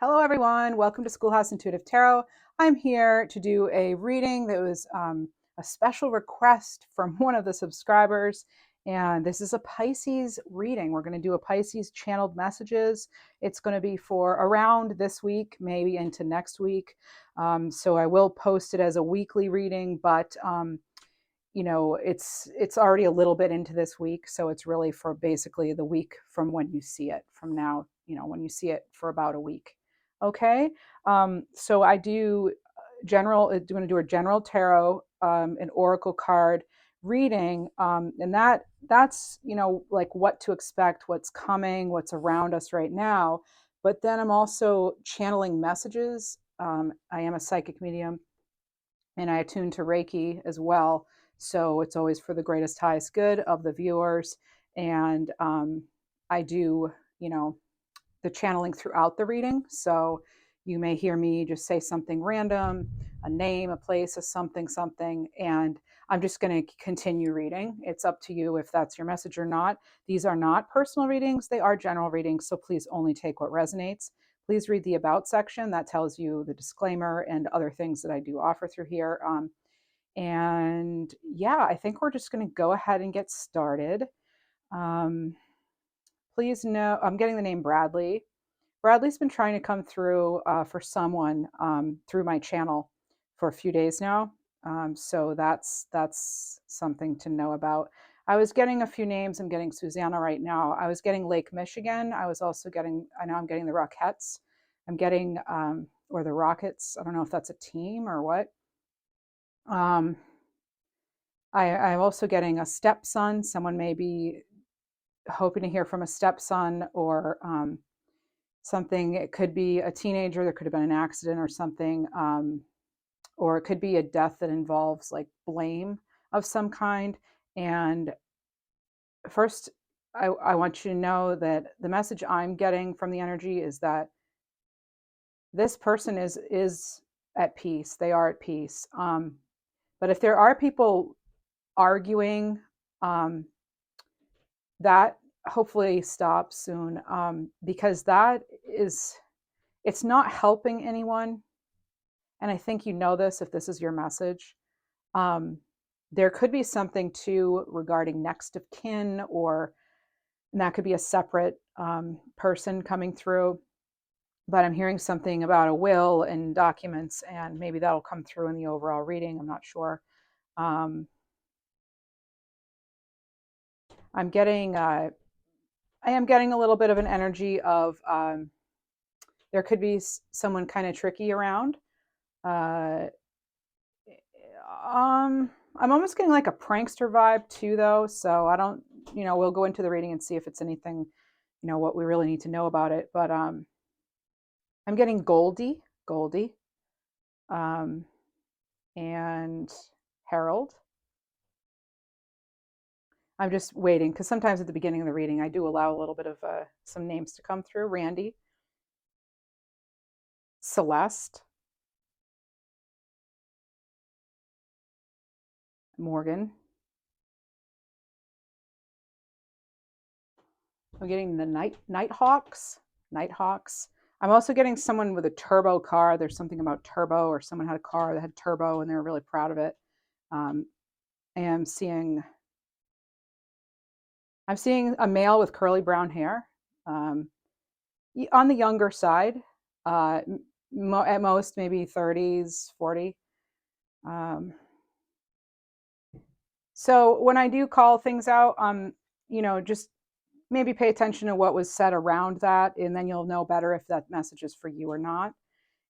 Hello, everyone. Welcome to Schoolhouse Intuitive Tarot. I'm here to do a reading that was a special request from one of the subscribers. And this is a Pisces reading. We're going to do a Pisces channeled messages. It's going to be for around this week, maybe into next week. So I will post it as a weekly reading, but it's already a little bit into this week, so it's really for basically the week from when you see it, from now, when you see it for about a week. Okay. So I do going to do a general tarot, an oracle card reading, and that's like what to expect, what's coming, what's around us right now. But then I'm also channeling messages. I am a psychic medium, and I attune to Reiki as well. So it's always for the greatest, highest good of the viewers. And I do, the channeling throughout the reading. So you may hear me just say something random, a name, a place, a something, and I'm just going to continue reading. It's up to you if that's your message or not. These are not personal readings, they are general readings. So please only take what resonates. Please read the About section. That tells you the disclaimer and other things that I do offer through here. And yeah, I think we're just going to go ahead and get started. Please know I'm getting the name Bradley. Bradley's been trying to come through for someone through my channel for a few days now. So that's something to know about. I was getting a few names. I'm getting Susanna right now. I was getting Lake Michigan. I was also getting, I know I'm getting the Rockettes. I'm getting, or the Rockets. I don't know if that's a team or what. I'm also getting a stepson. Someone may be hoping to hear from a stepson or something. It could be a teenager. There could have been an accident or something. Or it could be a death that involves like blame of some kind. And first, I want you to know that the message I'm getting from the energy is that this person is at peace. They are at peace. But if there are people arguing, that hopefully stops soon, because it's not helping anyone. And I think you know this if this is your message. There could be something too regarding next of kin, and that could be a separate person coming through. But I'm hearing something about a will and documents, and maybe that'll come through in the overall reading. I'm not sure. I am getting a little bit of an energy of there could be someone kind of tricky around. I'm almost getting like a prankster vibe too, though. So I don't, we'll go into the reading and see if it's anything, what we really need to know about it. But I'm getting Goldie, and Harold. I'm just waiting because sometimes at the beginning of the reading, I do allow a little bit of some names to come through. Randy, Celeste, Morgan. I'm getting the Nighthawks. I'm also getting someone with a turbo car. There's something about turbo, or someone had a car that had turbo and they were really proud of it. I'm seeing a male with curly brown hair, on the younger side, at most maybe 30s, 40. So when I do call things out, just maybe pay attention to what was said around that, and then you'll know better if that message is for you or not.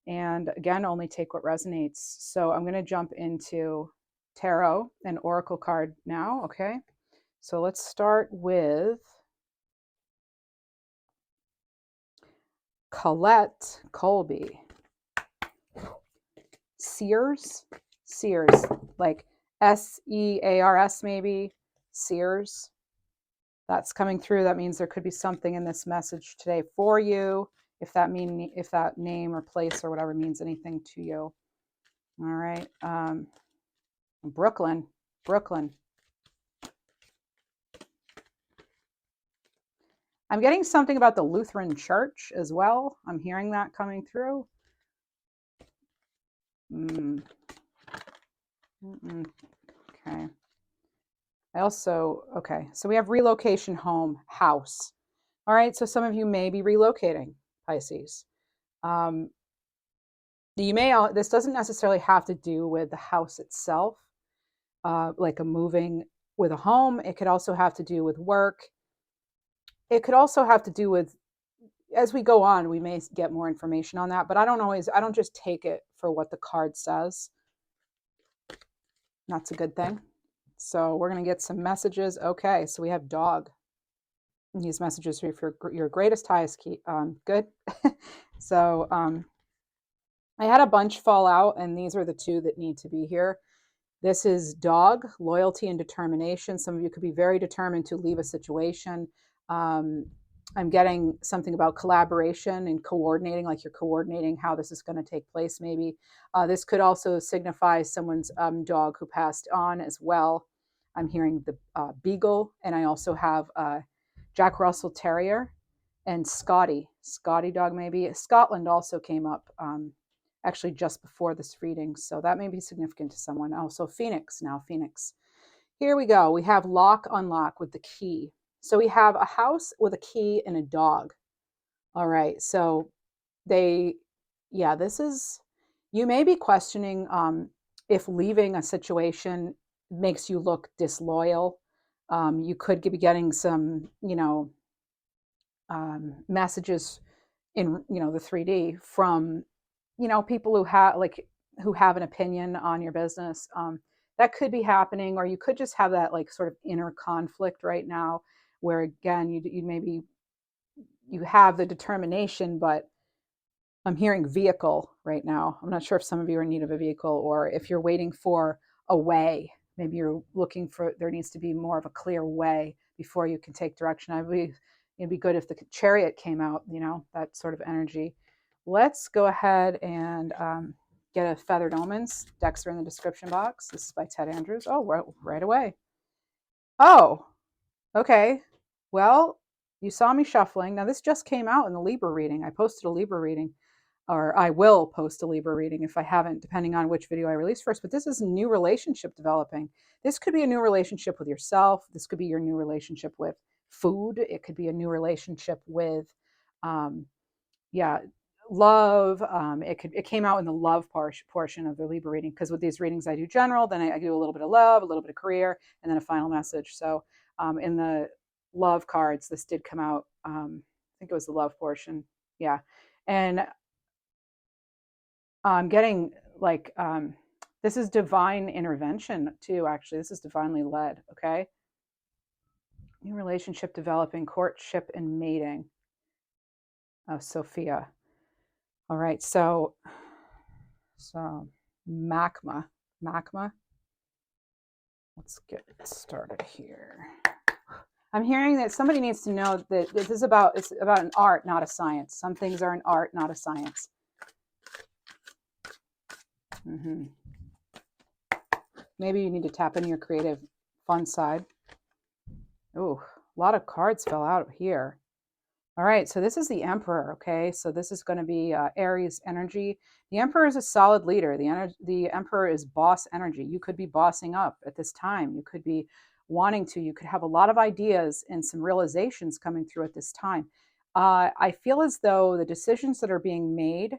And again, only take what resonates. So I'm going to jump into tarot and oracle card now. Okay. So let's start with Colette Colby. Sears, like Sears maybe, Sears. That's coming through. That means there could be something in this message today for you, if that name or place or whatever means anything to you. All right. Brooklyn. I'm getting something about the Lutheran Church as well. I'm hearing that coming through. Okay. Okay, so we have relocation, home, house. All right, so some of you may be relocating, Pisces. This doesn't necessarily have to do with the house itself, like a moving with a home. It could also have to do with work. It could also have to do with, as we go on, we may get more information on that, but I don't just take it for what the card says. That's a good thing. So we're going to get some messages. Okay, so we have dog. These messages are for your greatest, highest key. Good. So I had a bunch fall out, and these are the two that need to be here. This is dog, loyalty and determination. Some of you could be very determined to leave a situation. I'm getting something about collaboration and coordinating, like you're coordinating how this is going to take place, maybe. This could also signify someone's dog who passed on as well. I'm hearing the beagle, and I also have Jack Russell Terrier and Scotty dog, maybe. Scotland also came up actually just before this reading, so that may be significant to someone. Oh, so Phoenix now, Phoenix. Here we go. We have lock, unlock with the key. So we have a house with a key and a dog. All right, so this is, you may be questioning if leaving a situation makes you look disloyal. You could be getting some, messages in, the 3D from, people who have an opinion on your business. That could be happening, or you could just have that like sort of inner conflict right now, where again, you have the determination, but I'm hearing vehicle right now. I'm not sure if some of you are in need of a vehicle, or if you're waiting for a way. Maybe you're looking for, there needs to be more of a clear way before you can take direction. It'd be good if the Chariot came out, that sort of energy. Let's go ahead and get a Feathered Omens. Decks are in the description box. This is by Ted Andrews. Oh, right away. Oh, okay. Well, you saw me shuffling. Now, this just came out in the Libra reading. I posted a Libra reading, or I will post a Libra reading if I haven't, depending on which video I release first. But this is a new relationship developing. This could be a new relationship with yourself. This could be your new relationship with food. It could be a new relationship with, love. It came out in the love portion of the Libra reading, because with these readings I do general, then I do a little bit of love, a little bit of career, and then a final message. So in the love cards, this did come out. I think it was the love portion. Yeah. And I'm getting like, this is divine intervention too, actually. This is divinely led. Okay. New relationship developing, courtship and mating. Oh, Sophia. All right. So magma. Let's get started here. I'm hearing that somebody needs to know that it's about an art, not a science. Some things are an art, not a science. Maybe you need to tap into your creative, fun side. Ooh, a lot of cards fell out here. All right, so this is the Emperor, okay? So this is going to be Aries energy. The Emperor is a solid leader. The Emperor is boss energy. You could be bossing up at this time. You could be wanting to. You could have a lot of ideas and some realizations coming through at this time. I feel as though the decisions that are being made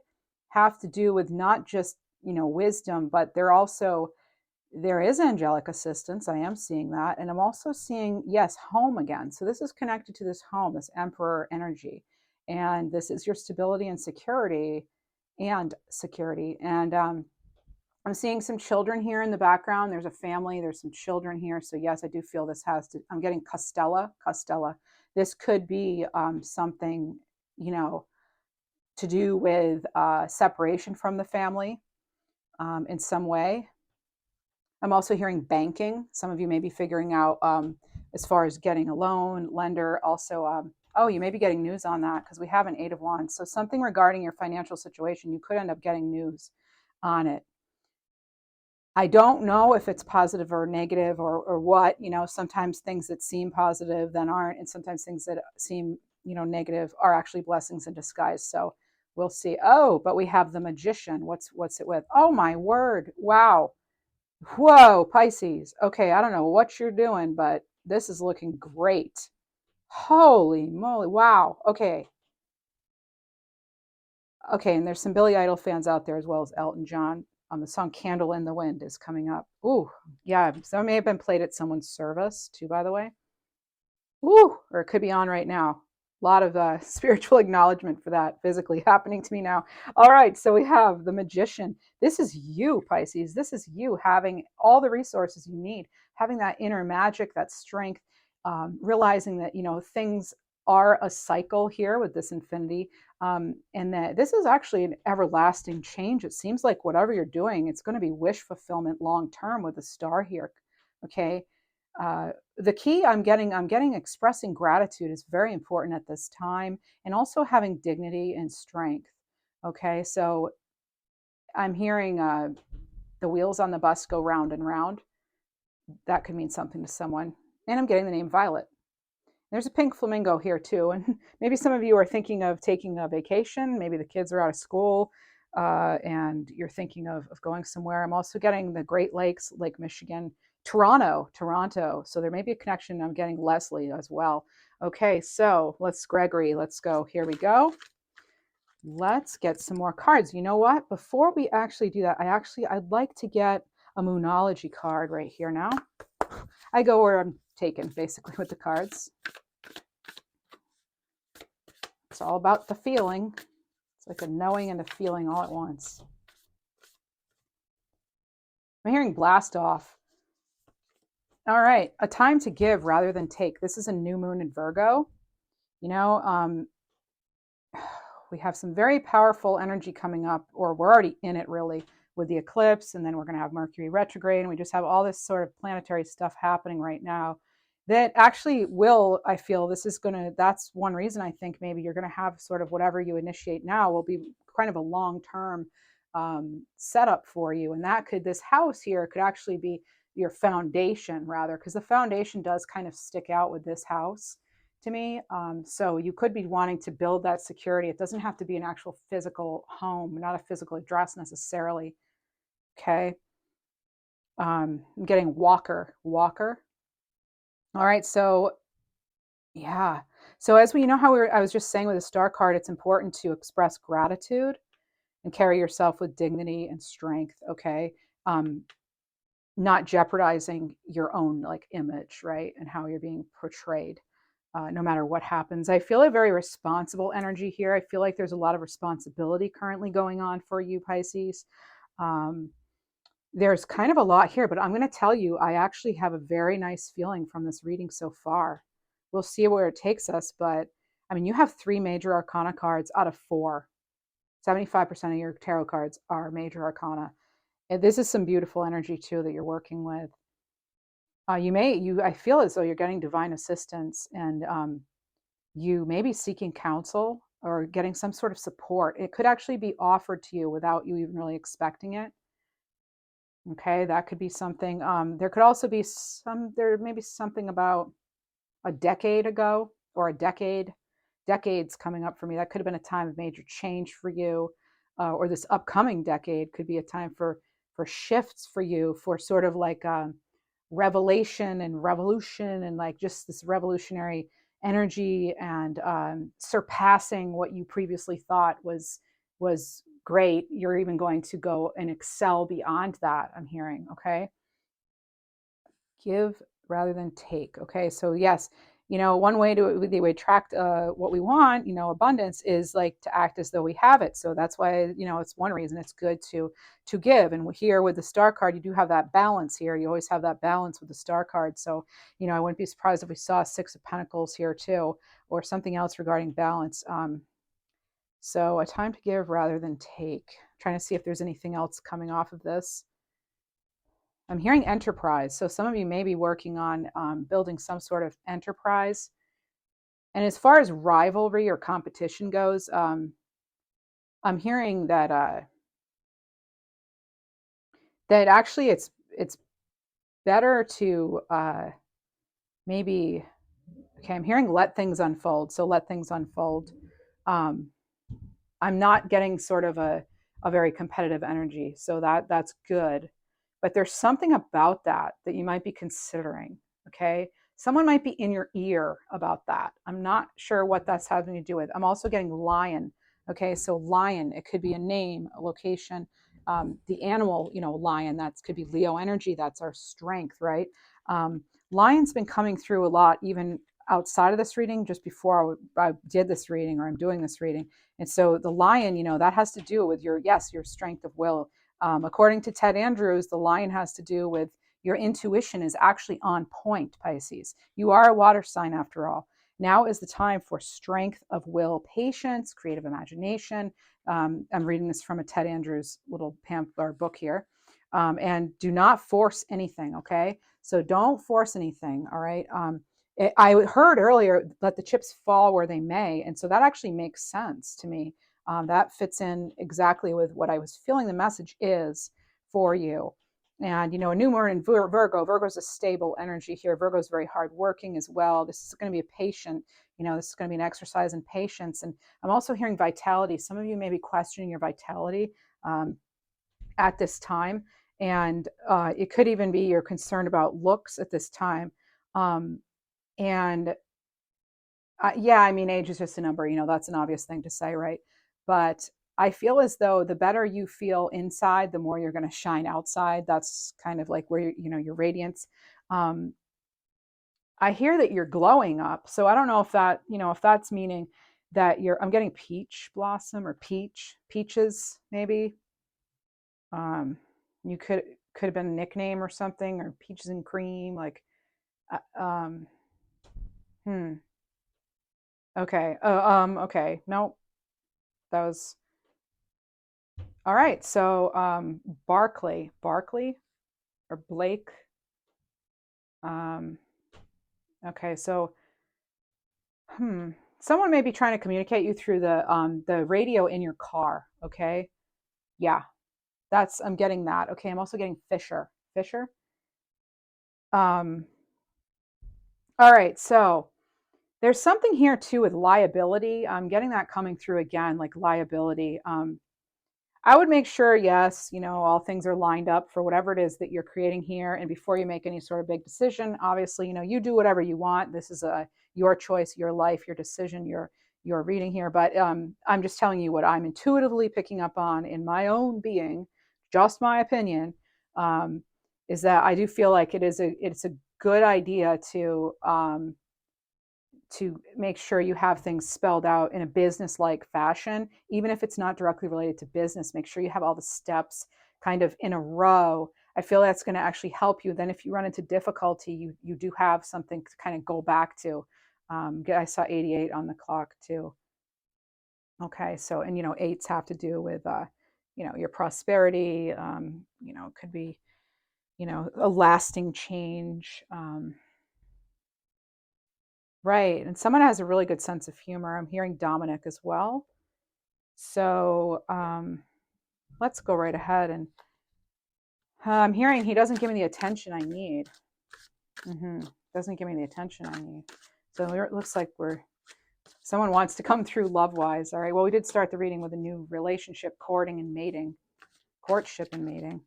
have to do with not just, wisdom, but there is angelic assistance. I am seeing that. And I'm also seeing, yes, home again. So this is connected to this home, this Emperor energy. And this is your stability and security. And I'm seeing some children here in the background. There's a family, there's some children here. So yes, I do feel this I'm getting Costella. This could be something, to do with separation from the family in some way. I'm also hearing banking. Some of you may be figuring out as far as getting a loan, lender. Also, you may be getting news on that, because we have an 8 of Wands. So something regarding your financial situation, you could end up getting news on it. I don't know if it's positive or negative or what. Sometimes things that seem positive then aren't, and sometimes things that seem negative are actually blessings in disguise. So we'll see. Oh, but we have the Magician. What's it with? Oh my word. Wow. Whoa, Pisces. Okay, I don't know what you're doing, but this is looking great. Holy moly. Wow. Okay. Okay, and there's some Billy Idol fans out there as well as Elton John. The song Candle in the Wind is coming up. Ooh, yeah. So it may have been played at someone's service too, by the way. Ooh, or it could be on right now. A lot of spiritual acknowledgement for that physically happening to me now. All right, so we have the Magician. This is you, Pisces. This is you having all the resources you need, having that inner magic, that strength, realizing that things are a cycle here with this infinity, and that this is actually an everlasting change. It seems like whatever you're doing, it's going to be wish fulfillment long term with the star here. Okay. The key I'm getting expressing gratitude is very important at this time, and also having dignity and strength. Okay, so I'm hearing the wheels on the bus go round and round. That could mean something to someone. And I'm getting the name Violet. There's a pink flamingo here too, and maybe some of you are thinking of taking a vacation. Maybe the kids are out of school, and you're thinking of going somewhere. I'm also getting the Great Lakes, Lake Michigan, Toronto. So there may be a connection. I'm getting Leslie as well. Okay, so Gregory, let's go. Here we go. Let's get some more cards. You know what? Before we actually do that, I'd like to get a Moonology card right here now. I go where I'm taken, basically, with the cards. It's all about the feeling. It's like a knowing and a feeling all at once. I'm hearing blast off. All right, a time to give rather than take. This is a new moon in Virgo. We have some very powerful energy coming up, or we're already in it really, with the eclipse, and then we're going to have Mercury retrograde, and we just have all this sort of planetary stuff happening right now that actually I feel that's one reason I think maybe you're going to have sort of whatever you initiate now will be kind of a long-term setup for you. And this house here could actually be your foundation rather, because the foundation does kind of stick out with this house to me. So you could be wanting to build that security. It doesn't have to be an actual physical home, not a physical address necessarily. Okay. I'm getting Walker. All right, so yeah. So as we know how I was just saying with the star card, it's important to express gratitude and carry yourself with dignity and strength, okay? Not jeopardizing your own like image, right? And how you're being portrayed, no matter what happens. I feel a very responsible energy here. I feel like there's a lot of responsibility currently going on for you, Pisces. There's kind of a lot here, but I'm going to tell you, I actually have a very nice feeling from this reading so far. We'll see where it takes us, but I mean, you have 3 major arcana cards out of 4. 75% of your tarot cards are major arcana. And this is some beautiful energy too that you're working with. I feel as though you're getting divine assistance, and you may be seeking counsel or getting some sort of support. It could actually be offered to you without you even really expecting it. Okay, that could be something. There could also be there may be something about a decade ago, or decades coming up for me. That could have been a time of major change for you, or this upcoming decade could be a time for shifts for you, for sort of like revelation and revolution, and like just this revolutionary energy, and surpassing what you previously thought was great. You're even going to go and excel beyond that, I'm hearing. Okay, give rather than take. Okay, so yes, one way to attract what we want, abundance, is like to act as though we have it. So that's why, it's one reason it's good to give. And here with the star card, you do have that balance here. You always have that balance with the star card. So I wouldn't be surprised if we saw 6 of Pentacles here too, or something else regarding balance. So a time to give rather than take. I'm trying to see if there's anything else coming off of this. I'm hearing enterprise. So some of you may be working on building some sort of enterprise. And as far as rivalry or competition goes, I'm hearing that that actually it's better to maybe, Okay, I'm hearing let things unfold. So let things unfold. Um, I'm not getting sort of a very competitive energy. So that's good. But there's something about that that you might be considering. Okay. Someone might be in your ear about that. I'm not sure what that's having to do with. I'm also getting lion. Okay. So lion, it could be a name, a location. The animal, lion, that could be Leo energy. That's our strength, right? Um, Lion's been coming through a lot, even outside of this reading, just before I did this reading or I'm doing this reading. And so the lion, that has to do with your strength of will. According to Ted Andrews, the lion has to do with your intuition is actually on point, Pisces. You are a water sign after all. Now is the time for strength of will, patience, creative imagination. I'm reading this from a Ted Andrews little pamphlet or book here. And do not force anything, okay? So don't force anything, all right? I heard earlier, let the chips fall where they may. And so that actually makes sense to me. That fits in exactly with what I was feeling the message is for you. And, a new moon in Virgo. Virgo is a stable energy here. Virgo is very hardworking as well. This is going to be a patient, this is going to be an exercise in patience. And I'm also hearing vitality. Some of you may be questioning your vitality at this time. And it could even be you're concerned about looks at this time. And yeah, I mean, age is just a number, that's an obvious thing to say, right? But I feel as though the better you feel inside, the more you're going to shine outside. That's kind of like where, your radiance. Um, I hear that you're glowing up. So I don't know if that, if that's meaning that I'm getting peach blossom or peaches, maybe. You could have been a nickname or something, or peaches and cream, like, hmm. Okay. Okay. Nope. That was all right. So, Barkley or Blake. Um, okay. So, hmm. Someone may be trying to communicate you through the radio in your car. Okay. Yeah. I'm getting that. Okay. I'm also getting Fisher. Fisher. Um, all right. So there's something here too with liability. I'm getting that coming through again, like liability. I would make sure, yes, all things are lined up for whatever it is that you're creating here. And before you make any sort of big decision, obviously, you do whatever you want. This is your choice, your life, your decision, your reading here. But I'm just telling you what I'm intuitively picking up on in my own being, just my opinion, is that I do feel like it's a good idea to make sure you have things spelled out in a business-like fashion, even if it's not directly related to business. Make sure you have all the steps kind of in a row. I feel that's going to actually help you. Then if you run into difficulty, you do have something to kind of go back to. I saw 88 on the clock too. Okay, so, and eights have to do with your prosperity. Could be a lasting change. Right. And someone has a really good sense of humor. I'm hearing Dominic as well. So let's go right ahead. And I'm hearing he doesn't give me the attention I need. Doesn't give me the attention I need. So it looks like someone wants to come through love-wise. All right. Well, we did start the reading with a new relationship, courting and mating. Courtship and mating.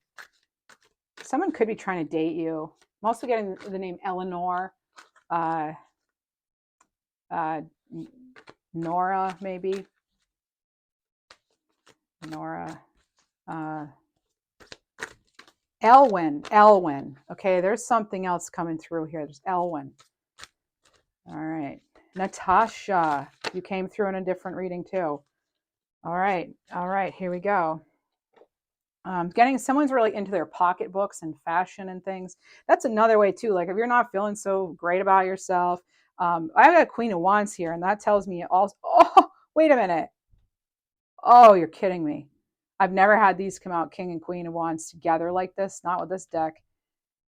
Someone could be trying to date you. I'm also getting the name Eleanor. Nora, maybe. Nora. Elwyn. Okay, there's something else coming through here. There's Elwyn. All right. Natasha, you came through in a different reading too. All right. Here we go. Getting someone's really into their pocketbooks and fashion and things. That's another way too. Like if you're not feeling so great about yourself, I've got a Queen of Wands here, and that tells me also. Oh, wait a minute. Oh, you're kidding me. I've never had these come out, King and Queen of Wands together like this, not with this deck.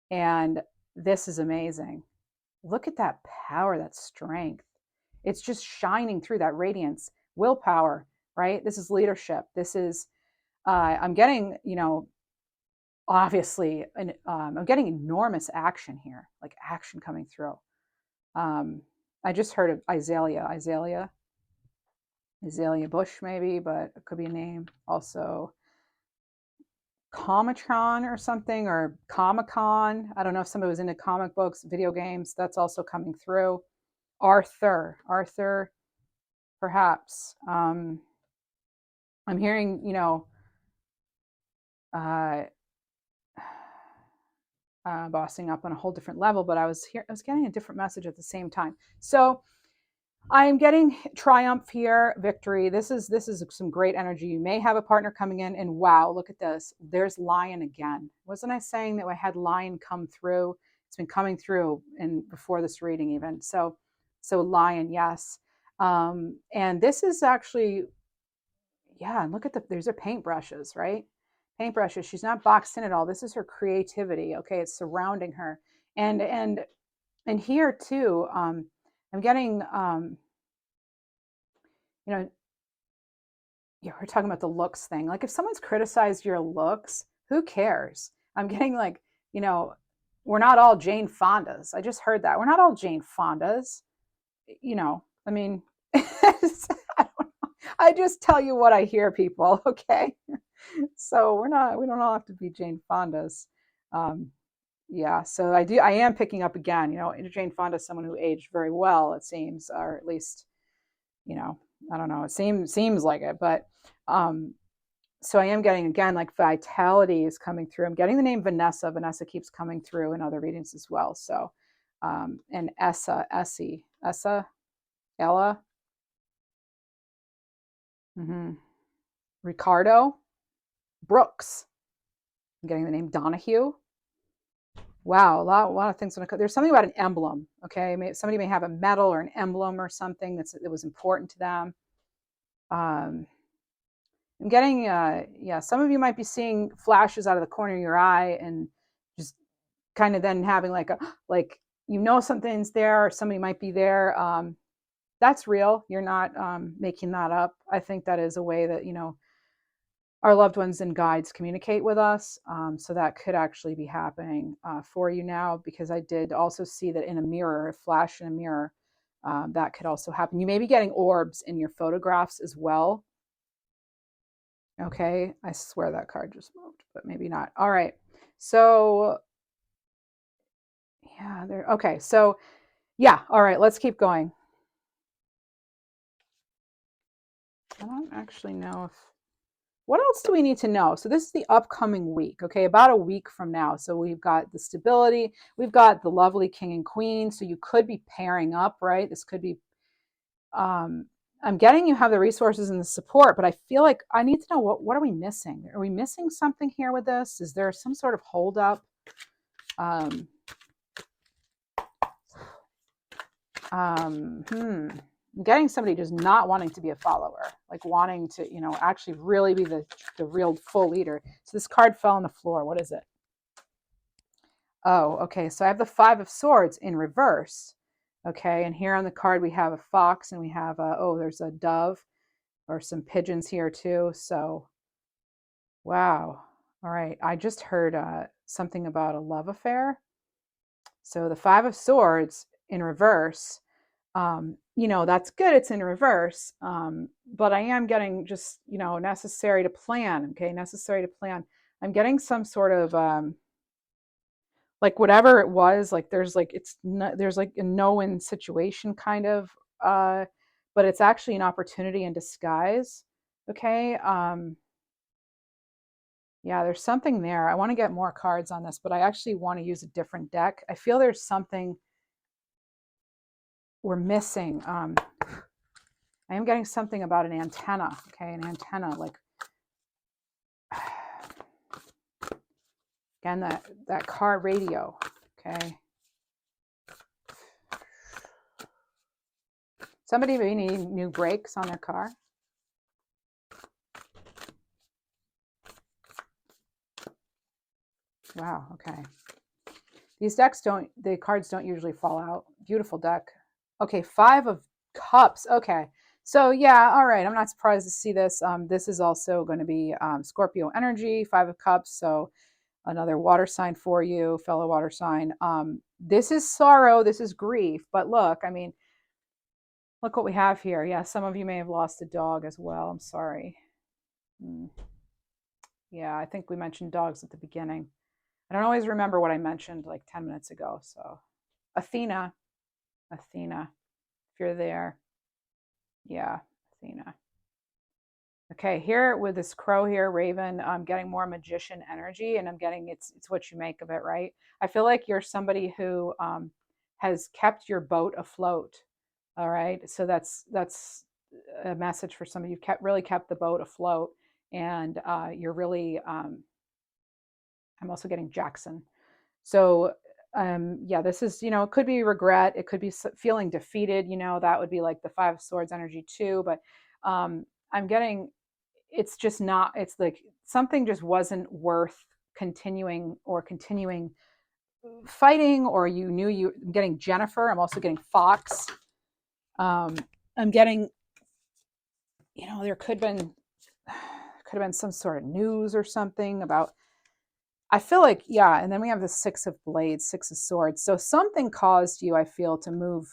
And this is amazing. Look at that power, that strength. It's just shining through, that radiance, willpower, right? This is leadership. This is, I'm getting, obviously, I'm getting enormous action here, like action coming through. I just heard of Azalea Bush maybe, but it could be a name. Also, Comatron or something, or Comic-Con. I don't know if somebody was into comic books, video games. That's also coming through. Arthur, perhaps. I'm hearing, uh, bossing up on a whole different level, but I was getting a different message at the same time. So I'm getting triumph here, victory. This is some great energy. You may have a partner coming in, and wow, look at this. There's Lion again. Wasn't I saying that I had Lion come through? It's been coming through and before this reading even. So Lion, yes. And this is actually, yeah, and look at there's her paintbrushes, right? Paintbrushes. She's not boxed in at all. This is her creativity. Okay, it's surrounding her. And here too, I'm getting you know, yeah, we're talking about the looks thing. Like if someone's criticized your looks, who cares? I'm getting like, we're not all Jane Fondas. I just heard that. We're not all Jane Fondas. I mean, I just tell you what I hear, people, okay? So we don't all have to be Jane Fondas. Yeah, so I am picking up again, Jane Fonda is someone who aged very well, it seems, or at least, I don't know, it seems like it, but so I am getting, again, like vitality is coming through. I'm getting the name Vanessa. Vanessa keeps coming through in other readings as well. So and Essa, Ella, Ricardo, Brooks. I'm getting the name Donahue. Wow, a lot of things. There's something about an emblem. Okay, somebody may have a medal or an emblem or something that was important to them. I'm getting, some of you might be seeing flashes out of the corner of your eye and just kind of then having like something's there, or somebody might be there. That's real. You're not making that up. I think that is a way that our loved ones and guides communicate with us. So that could actually be happening for you now, because I did also see that in a mirror, a flash in a mirror, that could also happen. You may be getting orbs in your photographs as well. Okay, I swear that card just moved, but maybe not. All right, so yeah, there. Okay, so yeah, all right, let's keep going. I don't actually know if, what else do we need to know? So this is the upcoming week, okay, about a week from now. So we've got the stability, we've got the lovely king and queen. So you could be pairing up, right? This could be, I'm getting you have the resources and the support, but I feel like I need to know what are we missing? Are we missing something here with this? Is there some sort of holdup? I'm getting somebody just not wanting to be a follower, like wanting to, actually really be the real full leader. So this card fell on the floor. What is it? Oh, okay. So I have the 5 of Swords in reverse. Okay, and here on the card we have a fox, and we have there's a dove or some pigeons here too. So, wow. All right, I just heard something about a love affair. So the 5 of Swords in reverse. That's good. It's in reverse. But I am getting just, necessary to plan. Okay, necessary to plan. I'm getting some sort of like whatever it was, like there's like there's like a no-win situation kind of, but it's actually an opportunity in disguise. Okay. Yeah, there's something there. I want to get more cards on this, but I actually want to use a different deck. I feel there's something we're missing. I am getting something about an antenna. Okay, an antenna, like again, that car radio. Okay. Somebody may need new brakes on their car. Wow, okay. These the cards don't usually fall out. Beautiful deck. Okay, 5 of Cups. Okay. So yeah, all right. I'm not surprised to see this. This is also going to be Scorpio energy, 5 of Cups. So another water sign for you, fellow water sign. This is sorrow. This is grief. But look, I mean, Look what we have here. Yeah, some of you may have lost a dog as well. I'm sorry. Mm, yeah, I think we mentioned dogs at the beginning. I don't always remember what I mentioned like 10 minutes ago. So, Athena, Athena, if you're there. Yeah, Athena. Okay, here with this crow here, Raven, I'm getting more magician energy, and I'm getting it's what you make of it, right? I feel like you're somebody who has kept your boat afloat. All right, so that's a message for somebody. You've kept the boat afloat, and you're really. I'm also getting Jackson. So yeah, this is, it could be regret, it could be feeling defeated, that would be like the Five of Swords energy too. But I'm getting, it's just not, it's like something just wasn't worth continuing fighting, or you knew you. I'm getting Jennifer. I'm also getting Fox. I'm getting, there could have been some sort of news or something about. I feel like, yeah, and then we have the Six of Blades, Six of Swords. So something caused you, I feel, to move,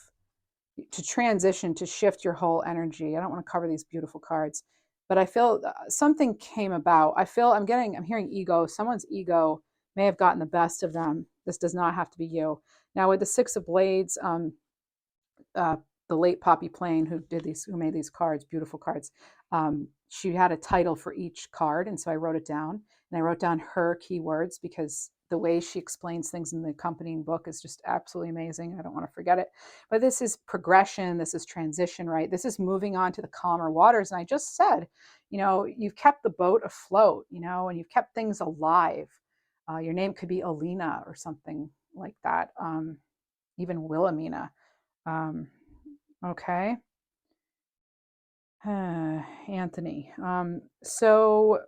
to transition, to shift your whole energy. I don't want to cover these beautiful cards, but I feel something came about. I'm hearing ego. Someone's ego may have gotten the best of them. This does not have to be you. Now with the Six of Blades, uh, the late Poppy Plain, who made these cards, beautiful cards. She had a title for each card, and so I wrote it down. And I wrote down her keywords because the way she explains things in the accompanying book is just absolutely amazing. I don't want to forget it. But this is progression. This is transition, right? This is moving on to the calmer waters. And I just said, you've kept the boat afloat, and you've kept things alive. Your name could be Alina or something like that. Even Wilhelmina. Um, okay. Anthony. So,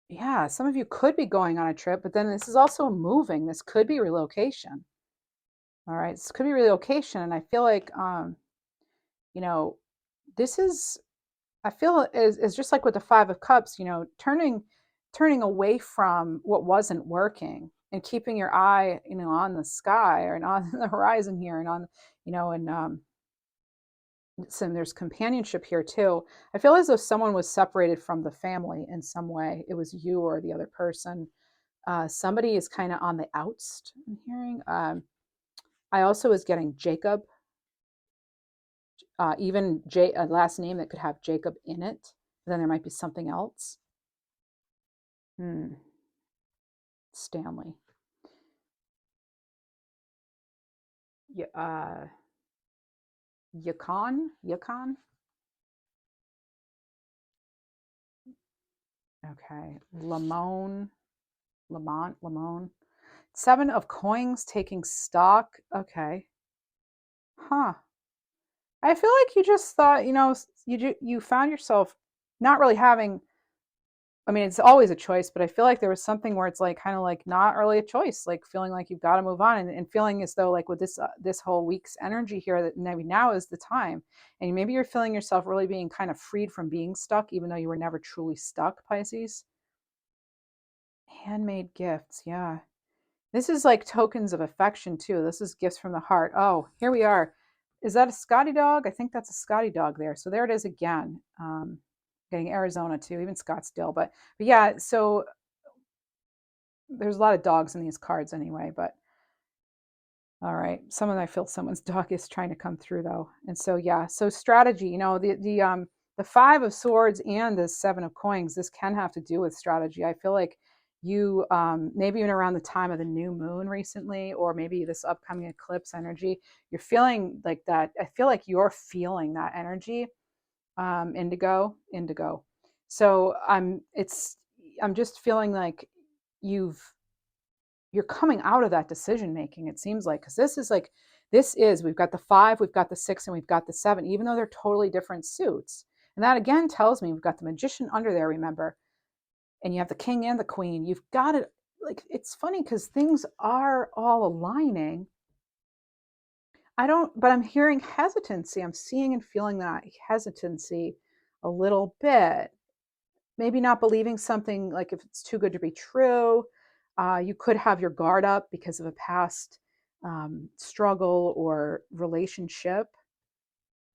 yeah, some of you could be going on a trip, but then this is also moving. This could be relocation. All right. This could be relocation. And I feel like, you know, this is, I feel is just like with the Five of Cups, turning away from what wasn't working and keeping your eye, on the sky or on the horizon here and on, and there's companionship here too. I feel as though someone was separated from the family in some way. It was you or the other person. Somebody is kind of on the outs. I'm hearing. I also was getting Jacob, even a last name that could have Jacob in it. Then there might be something else. Stanley. Yeah. Yukon. Okay. Lamont. Seven of Coins, taking stock. Okay. Huh. I feel like you just thought, you found yourself not really having. I mean, it's always a choice, but I feel like there was something where it's like kind of like not really a choice, like feeling like you've got to move on, and feeling as though like with this whole week's energy here, that maybe now is the time, and maybe you're feeling yourself really being kind of freed from being stuck, even though you were never truly stuck. Pisces. Handmade gifts, yeah. This is like tokens of affection too. This is gifts from the heart. Oh, here we are. Is that a Scotty dog? I think that's a Scotty dog there. So there it is again. Getting Arizona too, even Scottsdale. But yeah, so there's a lot of dogs in these cards anyway. But all right, I feel someone's dog is trying to come through though. And so yeah, so strategy. The Five of Swords and the Seven of Coins. This can have to do with strategy. I feel like you maybe even around the time of the new moon recently, or maybe this upcoming eclipse energy, you're feeling like that. I feel like you're feeling that energy. Indigo. So I'm just feeling like you've you're coming out of that decision making, it seems like, because we've got the five, we've got the six, and we've got the seven, even though they're totally different suits. And that again tells me we've got the magician under there, remember, and you have the king and the queen. You've got it. Like, it's funny because things are all aligning. But I'm hearing hesitancy. I'm seeing and feeling that hesitancy a little bit. Maybe not believing something, like if it's too good to be true. You could have your guard up because of a past struggle or relationship.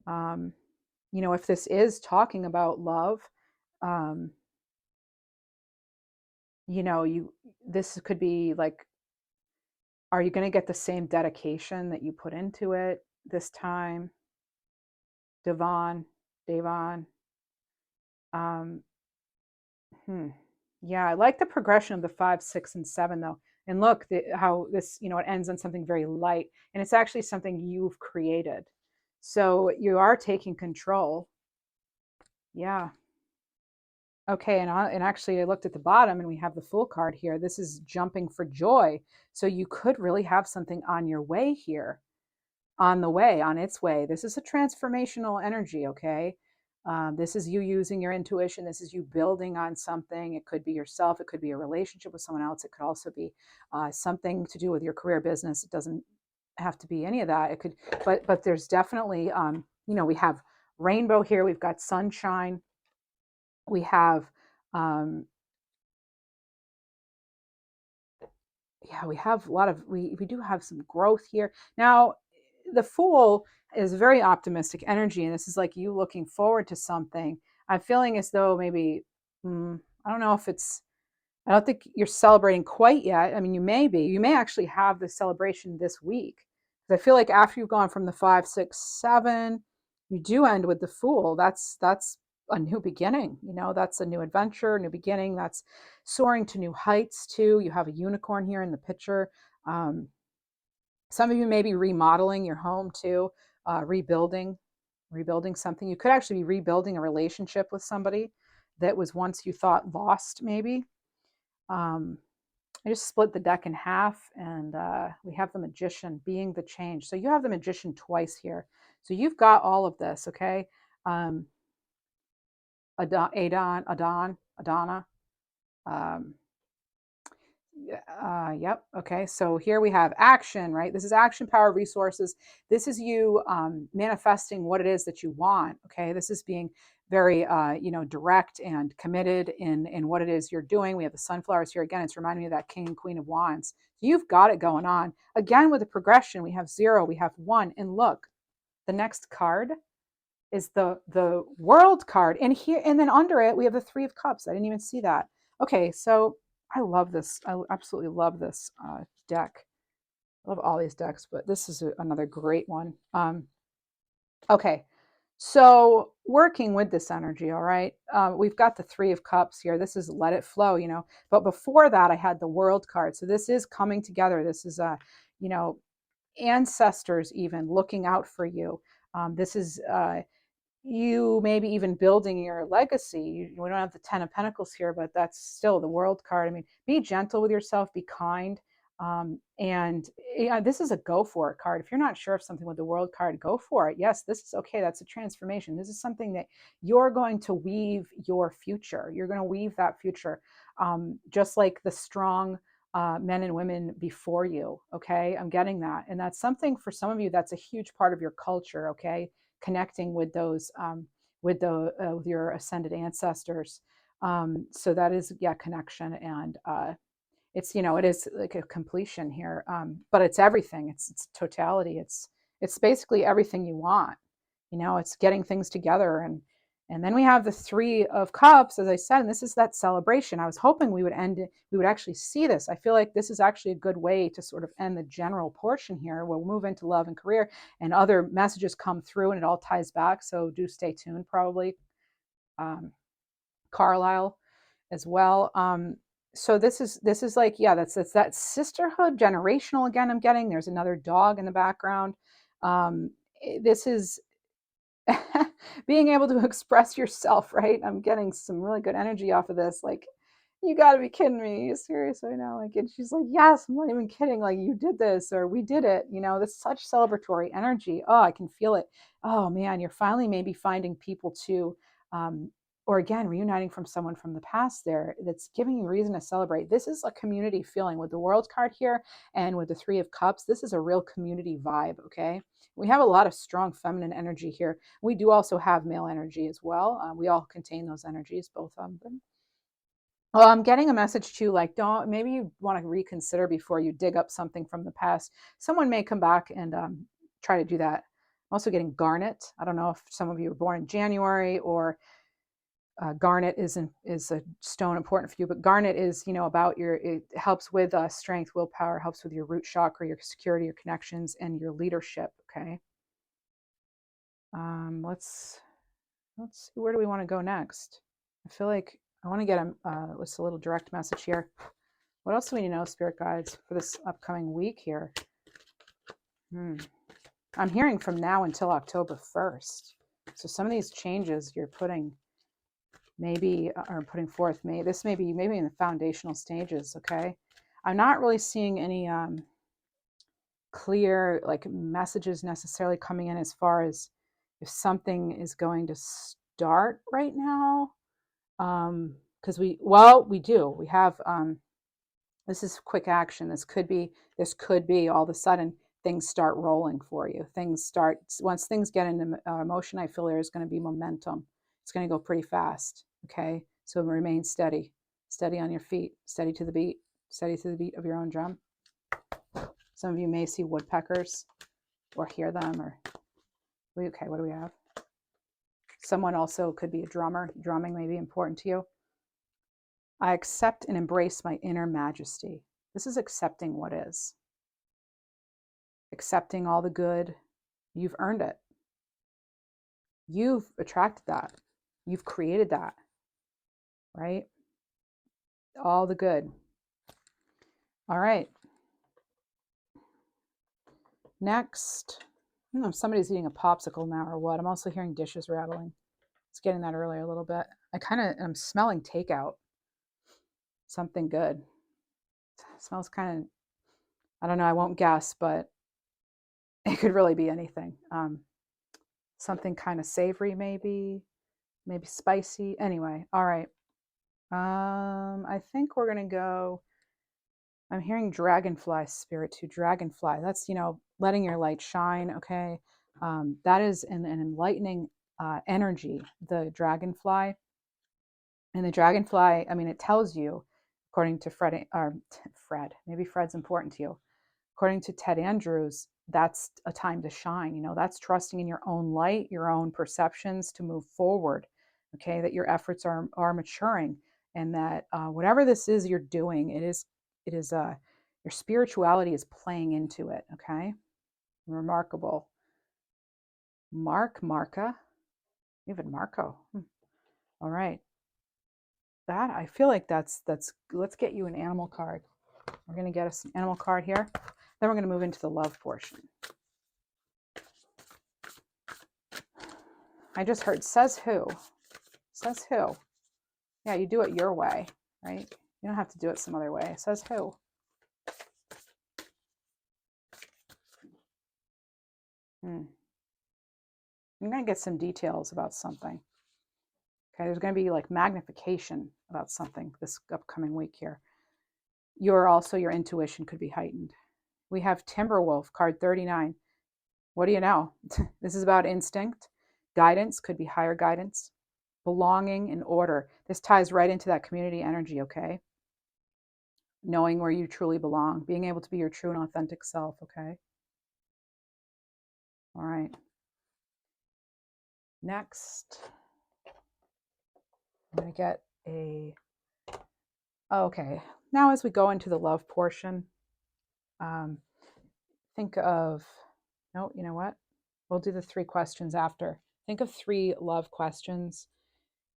You know, if this is talking about love, um, you know, this could be like, are you going to get the same dedication that you put into it this time? Devon, Devon. Um, hmm. Yeah, I like the progression of the 5, 6, and 7 though. And look, how this, you know, it ends on something very light, and it's actually something you've created. So you are taking control. Yeah. Okay, and actually I looked at the bottom and we have the Fool card here. This is jumping for joy. So you could really have something on your way here, on the way, on its way. This is a transformational energy, okay? This is you using your intuition. This is you building on something. It could be yourself. It could be a relationship with someone else. It could also be something to do with your career business. It doesn't have to be any of that. It could, but there's definitely, you know, we have rainbow here. We've got sunshine. We have, um, yeah, we have a lot of, we do have some growth here. Now, the Fool is very optimistic energy, and this is like you looking forward to something. I'm feeling as though maybe, I don't know if it's, I don't think you're celebrating quite yet. I mean, you may be. You may actually have the celebration this week. Because I feel like after you've gone from the 5, 6, 7, you do end with the Fool. That's a new beginning. You know, that's a new adventure, new beginning. That's soaring to new heights too. You have a unicorn here in the picture. Um, some of you may be remodeling your home too, rebuilding something. You could actually be rebuilding a relationship with somebody that was once you thought lost, maybe. Um, I just split the deck in half, and we have the Magician being the change. So you have the Magician twice here. So you've got all of this, okay? Um, Adana. Um, yep. Okay. So here we have action, right? This is action, power, resources. This is you manifesting what it is that you want. Okay. This is being very, you know, direct and committed in what it is you're doing. We have the sunflowers here again. It's reminding me of that King and Queen of Wands. You've got it going on. Again, with the progression, we have 0, we have 1, and look, the next card is the World card, and here and then under it we have the 3 of Cups. I didn't even see that. Okay, so I love this. I absolutely love this deck. I love all these decks, but this is another great one. Okay, so working with this energy, all right. We've got the 3 of Cups here. This is let it flow, you know. But before that, I had the World card. So this is coming together. This is you know, ancestors even looking out for you. This is you maybe even building your legacy. We don't have the 10 of Pentacles here, but that's still the World card. I mean, be gentle with yourself, be kind. And yeah, this is a go for it card. If you're not sure of something with the World card, go for it. Yes, this is okay. That's a transformation. This is something that you're going to weave your future. You're going to weave that future, just like the strong men and women before you. Okay, I'm getting that. And that's something for some of you, that's a huge part of your culture. Okay, connecting with those with your ascended ancestors. So that is, yeah, connection, and it's, you know, it is like a completion here, but it's everything. It's totality. It's basically everything you want. You know, it's getting things together, and then we have the 3 of Cups, as I said, and this is that celebration. I was hoping we would end it, we would actually see this. I feel like this is actually a good way to sort of end the general portion here. We'll move into love and career, and other messages come through, and it all ties back. So do stay tuned, probably. Carlisle as well. So this is like, yeah, that's that sisterhood, generational. Again, I'm getting, there's another dog in the background. This is being able to express yourself, right? I'm getting some really good energy off of this. Like, you got to be kidding me. You serious right now? Like, and she's like, yes, I'm not even kidding. Like, you did this, or we did it. You know, this such celebratory energy. Oh, I can feel it. Oh man, you're finally maybe finding people to, um, or again, reuniting from someone from the past there that's giving you reason to celebrate. This is a community feeling with the World card here, and with the 3 of Cups. This is a real community vibe. Okay. We have a lot of strong feminine energy here. We do also have male energy as well. We all contain those energies, both of them. Well, I'm getting a message too, like, don't, maybe you want to reconsider before you dig up something from the past. Someone may come back and try to do that. I'm also getting garnet. I don't know if some of you were born in January, or garnet is a stone important for you, but garnet is, about it helps with strength, willpower, helps with your root chakra, your security, your connections, and your leadership. Okay. Let's see, where do we want to go next? I feel like I want to get a little direct message here. What else do we need to know, spirit guides, for this upcoming week here? I'm hearing from now until October 1st. So some of these changes you're putting forth, this may be maybe in the foundational stages. Okay. I'm not really seeing any clear like messages necessarily coming in as far as if something is going to start right now. Because we do. We have this is quick action. This could be all of a sudden things start rolling for you. Once things get into motion, I feel there's going to be momentum. It's going to go pretty fast. Okay. So remain steady on your feet, steady to the beat of your own drum. Some of you may see woodpeckers or hear them, okay, what do we have? Someone also could be a drummer. Drumming may be important to you. I accept and embrace my inner majesty. This is accepting what is. Accepting all the good. You've earned it. You've attracted that. You've created that. Right? All the good. All right. Next. I don't know if somebody's eating a popsicle now or what. I'm also hearing dishes rattling. It's getting that earlier a little bit. I'm smelling takeout. Something good. It smells kind of, I don't know, I won't guess, but it could really be anything. Something kind of savory, maybe spicy. Anyway, all right. I think we're gonna go. I'm hearing dragonfly spirit too. Dragonfly. That's letting your light shine. Okay, that is an enlightening energy. The dragonfly. And the dragonfly, I mean, it tells you, according to Fred, maybe Fred's important to you. According to Ted Andrews, that's a time to shine. That's trusting in your own light, your own perceptions to move forward. Okay, that your efforts are maturing, and that whatever this is you're doing, it is your spirituality is playing into it. Okay, remarkable. Marca, even Marco. All right. That I feel like that's let's get you an animal card. We're going to get us an animal card here. Then we're going to move into the love portion. I just heard says who. Yeah, you do it your way, right? You don't have to do it some other way. Says who. I'm going to get some details about something. Okay, there's going to be like magnification about something this upcoming week here. Your intuition could be heightened. We have Timberwolf, card 39. What do you know? This is about instinct. Guidance, could be higher guidance. Belonging and order. This ties right into that community energy, okay? Knowing where you truly belong. Being able to be your true and authentic self, okay? All right. Next, I'm going to get okay. Now as we go into the love portion, think of, no, you know what? We'll do the 3 questions after. Think of 3 love questions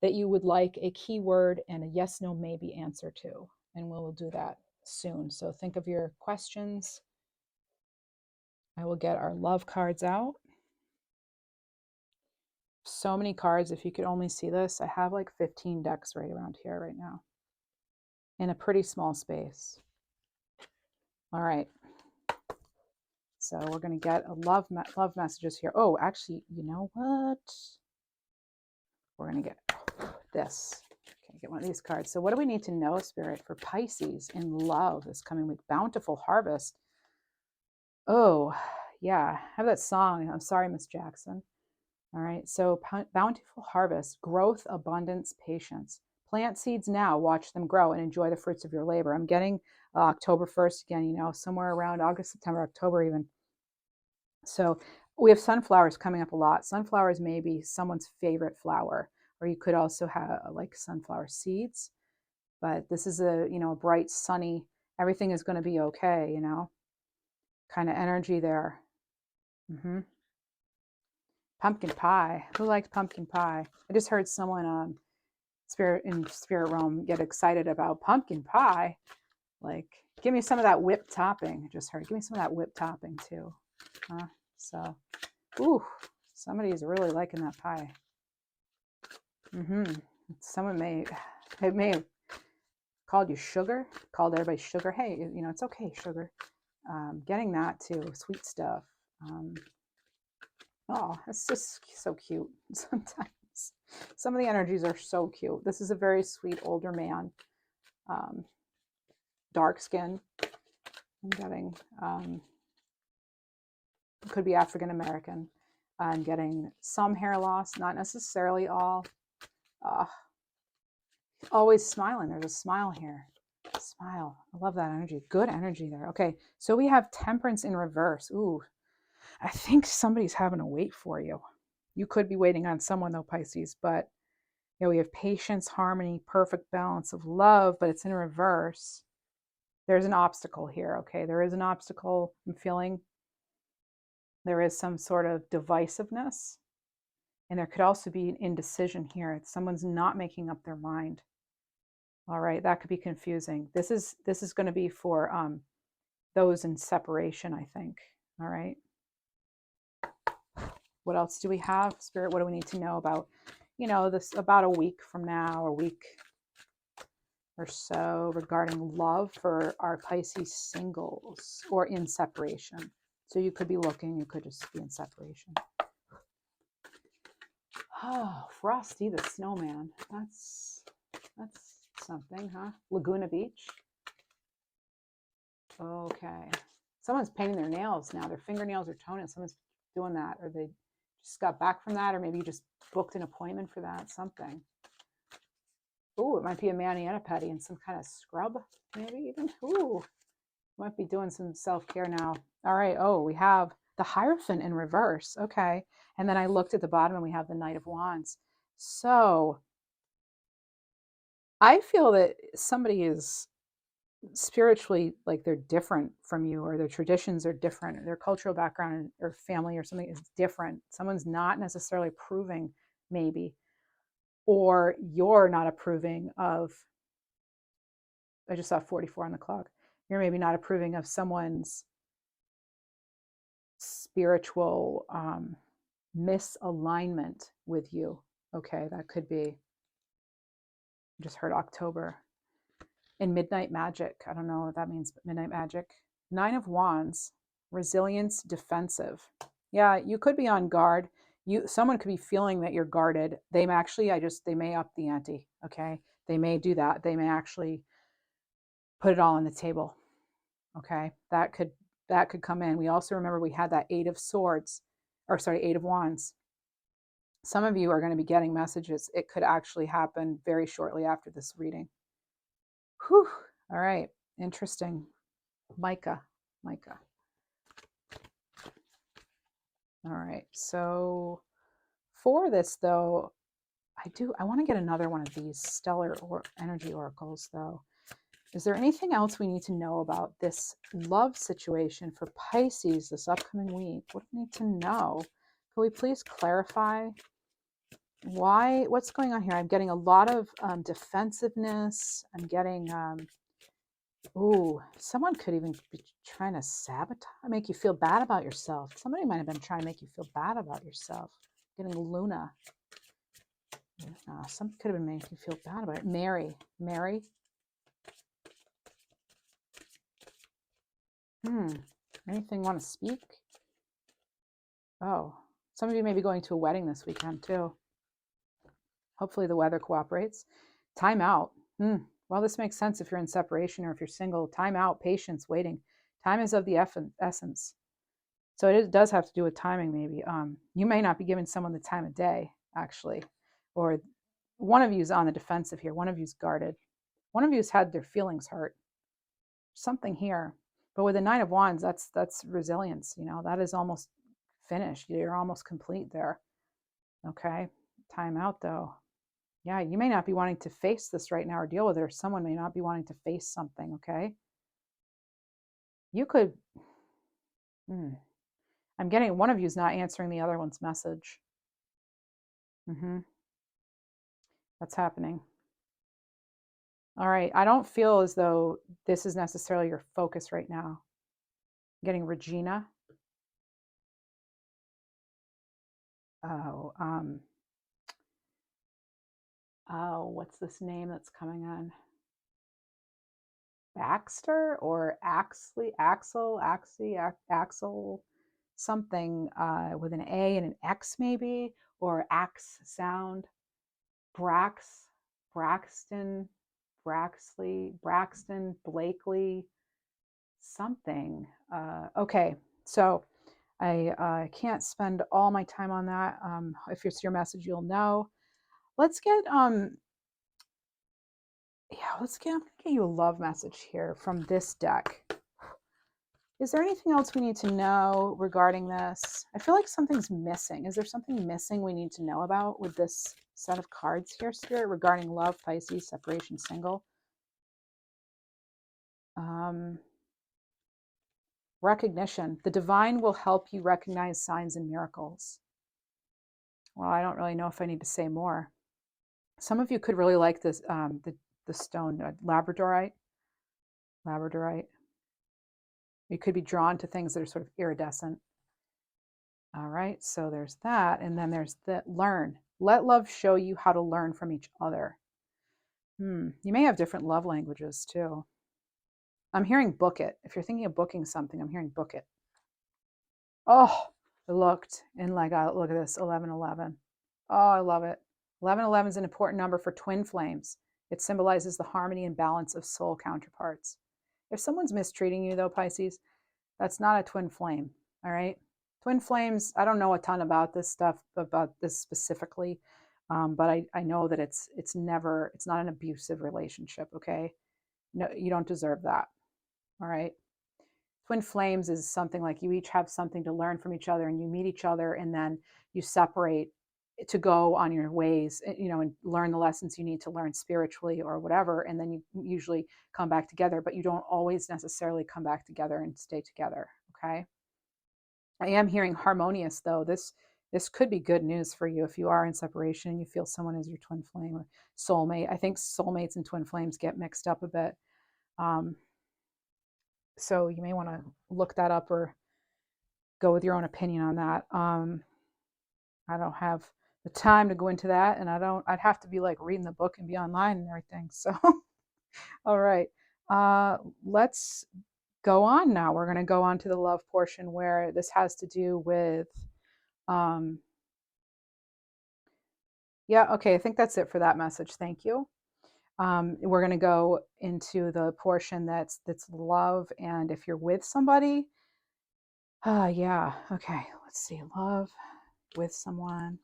that you would like a keyword and a yes, no, maybe answer to. And we'll do that soon. So think of your questions. I will get our love cards out. So many cards. If you could only see this, I have like 15 decks right around here right now in a pretty small space. All right. So we're going to get a love messages here. Oh, actually, you know what? We're going to get this. Okay, get one of these cards. So what do we need to know, Spirit, for Pisces in love this coming week? Bountiful harvest. Oh, yeah. I have that song. I'm sorry, Miss Jackson. All right. So bountiful harvest, growth, abundance, patience. Plant seeds now, watch them grow, and enjoy the fruits of your labor. I'm getting October 1st again, somewhere around August, September, October even. So We have sunflowers coming up a lot. Sunflowers may be someone's favorite flower, or you could also have like sunflower seeds. But this is a, a bright, sunny, everything is going to be okay, kind of energy there. hmm Pumpkin pie. Who likes pumpkin pie? I just heard someone spirit realm get excited about pumpkin pie. Like, give me some of that whipped topping. I just heard, give me some of that whipped topping too. So, ooh, somebody's really liking that pie. Someone may have called you sugar, called everybody sugar. Hey, it's okay, sugar. Getting that too, sweet stuff. Oh, it's just so cute. Sometimes some of the energies are so cute. This is a very sweet older man, dark skin. I'm getting could be African American. I'm getting some hair loss, not necessarily all. Always smiling. There's a smile here. Smile. I love that energy. Good energy there. Okay, so we have Temperance in reverse. Ooh, I think somebody's having to wait for you. You could be waiting on someone though, Pisces, but we have patience, harmony, perfect balance of love, but it's in reverse. There's an obstacle here, okay? There is an obstacle. I'm feeling there is some sort of divisiveness, and there could also be an indecision here. Someone's not making up their mind. All right, that could be confusing. This is going to be for those in separation, I think. All right. What else do we have, Spirit? What do we need to know about, this about a week from now, a week or so regarding love for our Pisces singles or in separation? So you could be looking, you could just be in separation. Oh, Frosty the Snowman. That's something, huh? Laguna Beach. Okay. Someone's painting their nails now. Their fingernails are toenails. Someone's doing that, or they just got back from that, or maybe you just booked an appointment for that, something. Ooh, it might be a mani and a pedi and some kind of scrub, maybe even. Ooh, might be doing some self-care now. All right. Oh, we have the Hierophant in reverse. Okay. And then I looked at the bottom and we have the Knight of Wands. So I feel that somebody is spiritually, like, they're different from you, or their traditions are different, or their cultural background or family or something is different. Someone's not necessarily approving, maybe, or you're not approving of, I just saw 44 on the clock. You're maybe not approving of someone's spiritual misalignment with you. Okay, that could be. I just heard October. In Midnight Magic, I don't know what that means, but Midnight Magic. 9 of Wands, resilience, defensive. Yeah, you could be on guard. Someone could be feeling that you're guarded. They may up the ante, okay? They may do that. They may actually put it all on the table. Okay? That could come in. We also remember we had that 8 of Wands. Some of you are going to be getting messages. It could actually happen very shortly after this reading. Whew. All right. Interesting. Micah. All right. So for this, though, I want to get another one of these stellar or energy oracles, though. Is there anything else we need to know about this love situation for Pisces this upcoming week? What do we need to know? Can we please clarify what's going on here? I'm getting a lot of defensiveness. I'm getting, someone could even be trying to sabotage, make you feel bad about yourself. Somebody might have been trying to make you feel bad about yourself. Getting Luna. Some could have been making you feel bad about it. Mary. Anything want to speak? Oh, some of you may be going to a wedding this weekend too. Hopefully the weather cooperates. Time out. Well, this makes sense if you're in separation or if you're single. Time out, patience, waiting. Time is of the essence. So it does have to do with timing, maybe. You may not be giving someone the time of day, actually. Or one of you is on the defensive here. One of you is guarded. One of you has had their feelings hurt. Something here. But with the 9 of Wands, that's resilience. That is almost finished. You're almost complete there. Okay. Time out though. Yeah, you may not be wanting to face this right now or deal with it, or someone may not be wanting to face something. Okay. You could, I'm getting one of you is not answering the other one's message. That's happening. All right. I don't feel as though this is necessarily your focus right now. I'm getting Regina. Oh, what's this name that's coming on? Baxter or Axel, something with an A and an X maybe, or Axe sound. Braxton, Blakely, something. Okay, so I can't spend all my time on that. If it's your message, you'll know. Let's get let's get, I'm gonna get you a love message here from this deck. Is there anything else we need to know regarding this? I feel like something's missing. Is there something missing we need to know about with this set of cards here, Spirit, regarding love, Pisces, separation, single? Recognition. The divine will help you recognize signs and miracles. Well, I don't really know if I need to say more. Some of you could really like this, the stone, labradorite. You could be drawn to things that are sort of iridescent. All right, so there's that. And then there's the learn. Let love show you how to learn from each other. You may have different love languages too. I'm hearing book it. If you're thinking of booking something, I'm hearing book it. Oh, I looked and like, look at this, 1111. Oh, I love it. 1111 is an important number for twin flames. It symbolizes the harmony and balance of soul counterparts. If someone's mistreating you though, Pisces, that's not a twin flame, all right? Twin flames, I don't know a ton about this stuff, about this specifically, but I know that it's not an abusive relationship, okay? No, you don't deserve that, all right? Twin flames is something like you each have something to learn from each other and you meet each other and then you separate to go on your ways, and learn the lessons you need to learn spiritually or whatever. And then you usually come back together, but you don't always necessarily come back together and stay together. Okay. I am hearing harmonious though. This could be good news for you if you are in separation and you feel someone is your twin flame or soulmate. I think soulmates and twin flames get mixed up a bit. So you may want to look that up or go with your own opinion on that. I don't have the time to go into that, and I'd have to be like reading the book and be online and everything. So, all right, let's go on now. We're going to go on to the love portion where this has to do with, yeah, okay, I think that's it for that message. Thank you. We're going to go into the portion that's love, and if you're with somebody, yeah, okay, let's see, love with someone.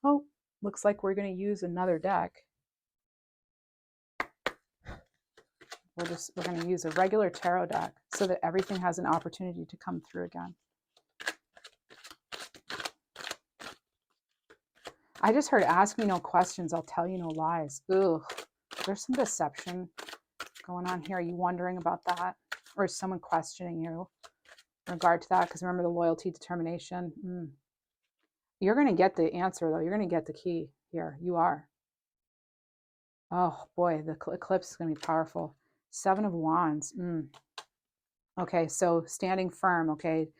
Oh, looks like we're going to use another deck. We're going to use a regular tarot deck so that everything has an opportunity to come through again. I just heard ask me no questions, I'll tell you no lies. Ugh, there's some deception going on here. Are you wondering about that? Or is someone questioning you in regard to that? Because remember the loyalty, determination. You're going to get the answer though. You're going to get the key here. You are. Oh boy, the eclipse is going to be powerful. 7 of Wands. Okay, so standing firm, okay?